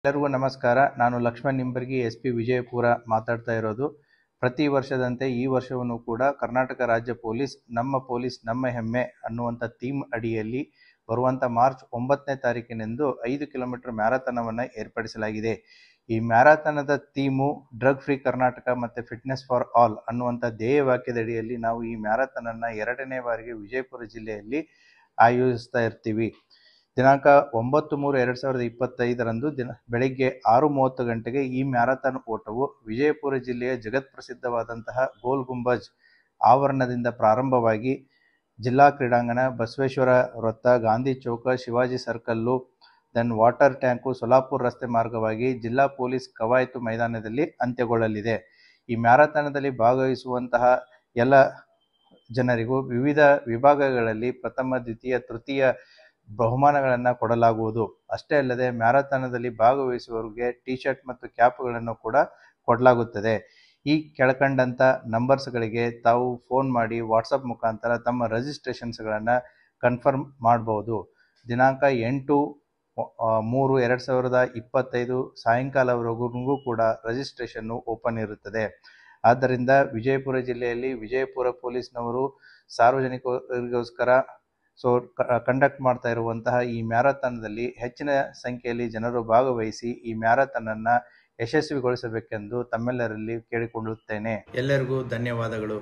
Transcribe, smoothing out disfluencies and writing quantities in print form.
ಎಲ್ಲರಿಗೂ ನಮಸ್ಕಾರ. ನಾನು ಲಕ್ಷ್ಮಣ್ ನಿಂಬರ್ಗಿ, SP ವಿಜಯಪುರ ಮಾತಾಡ್ತಾ ಇರೋದು. ಪ್ರತಿ ವರ್ಷದಂತೆ ಈ ವರ್ಷವೂ ಕೂಡ ಕರ್ನಾಟಕ ರಾಜ್ಯ ಪೊಲೀಸ್ ನಮ್ಮ ಹೆಮ್ಮೆ ಅನ್ನುವಂಥ ಥೀಮ್ ಅಡಿಯಲ್ಲಿ ಬರುವಂಥ ಮಾರ್ಚ್ 9ನೇ ತಾರೀಕಿನಂದು 5 ಕಿಲೋಮೀಟರ್ ಮ್ಯಾರಥಾನವನ್ನು ಏರ್ಪಡಿಸಲಾಗಿದೆ. ಈ ಮ್ಯಾರಥಾನದ ಥೀಮು ಡ್ರಗ್ ಫ್ರೀ ಕರ್ನಾಟಕ ಮತ್ತು ಫಿಟ್ನೆಸ್ ಫಾರ್ ಆಲ್ ಅನ್ನುವಂಥ ಧ್ಯೇಯ ವಾಕ್ಯದಡಿಯಲ್ಲಿ ನಾವು ಈ ಮ್ಯಾರಥಾನನ್ನು 2ನೇ ಬಾರಿಗೆ ವಿಜಯಪುರ ಜಿಲ್ಲೆಯಲ್ಲಿ ಆಯೋಜಿಸ್ತಾ ಇರ್ತೀವಿ. ದಿನಾಂಕ 9/3/2025 ಬೆಳಗ್ಗೆ 6:30 ಗಂಟೆಗೆ ಈ ಮ್ಯಾರಥಾನ್ ಓಟವು ವಿಜಯಪುರ ಜಿಲ್ಲೆಯ ಜಗತ್ ಪ್ರಸಿದ್ಧವಾದಂತಹ ಗೋಲ್ ಗುಂಬಜ್ ಆವರಣದಿಂದ ಪ್ರಾರಂಭವಾಗಿ ಜಿಲ್ಲಾ ಕ್ರೀಡಾಂಗಣ, ಬಸವೇಶ್ವರ ವೃತ್ತ, ಗಾಂಧಿ ಚೌಕ, Shivaji circle, then water tank, Solapur ರಸ್ತೆ ಮಾರ್ಗವಾಗಿ ಜಿಲ್ಲಾ ಪೊಲೀಸ್ ಕವಾಯತು ಮೈದಾನದಲ್ಲಿ ಅಂತ್ಯಗೊಳ್ಳಲಿದೆ. ಈ ಮ್ಯಾರಥಾನದಲ್ಲಿ ಭಾಗವಹಿಸುವಂತಹ ಎಲ್ಲ ಜನರಿಗೂ ವಿವಿಧ ವಿಭಾಗಗಳಲ್ಲಿ ಪ್ರಥಮ, ದ್ವಿತೀಯ, ತೃತೀಯ ಬಹುಮಾನಗಳನ್ನು ಕೊಡಲಾಗುವುದು. ಅಷ್ಟೇ ಅಲ್ಲದೆ ಮ್ಯಾರಥಾನದಲ್ಲಿ ಭಾಗವಹಿಸುವವರಿಗೆ ಟಿ-ಶರ್ಟ್ ಮತ್ತು ಕ್ಯಾಪ್ಗಳನ್ನು ಕೂಡ ಕೊಡಲಾಗುತ್ತದೆ. ಈ ಕೆಳಕಂಡಂಥ ನಂಬರ್ಸ್ಗಳಿಗೆ ತಾವು ಫೋನ್ ಮಾಡಿ ವಾಟ್ಸಪ್ ಮುಖಾಂತರ ತಮ್ಮ ರಿಜಿಸ್ಟ್ರೇಷನ್ಸ್ಗಳನ್ನು ಕನ್ಫರ್ಮ್ ಮಾಡಬಹುದು. ದಿನಾಂಕ 8/3/2025 ಸಾಯಂಕಾಲವರೆಗೂ ಕೂಡ ರಿಜಿಸ್ಟ್ರೇಷನ್ನು ಓಪನ್ ಇರುತ್ತದೆ. ಆದ್ದರಿಂದ ವಿಜಯಪುರ ಜಿಲ್ಲೆಯಲ್ಲಿ ವಿಜಯಪುರ ಪೊಲೀಸ್ನವರು ಸಾರ್ವಜನಿಕರಿಗೋಸ್ಕರ ಕಂಡಕ್ಟ್ ಮಾಡ್ತಾ ಇರುವಂತಹ ಈ ಮ್ಯಾರಥಾನದಲ್ಲಿ ಹೆಚ್ಚಿನ ಸಂಖ್ಯೆಯಲ್ಲಿ ಜನರು ಭಾಗವಹಿಸಿ ಈ ಮ್ಯಾರಥಾನನ್ನು ಯಶಸ್ವಿಗೊಳಿಸಬೇಕೆಂದು ತಮ್ಮೆಲ್ಲರಲ್ಲಿ ಕೇಳಿಕೊಳ್ಳುತ್ತೇನೆ. ಎಲ್ಲರಿಗೂ ಧನ್ಯವಾದಗಳು.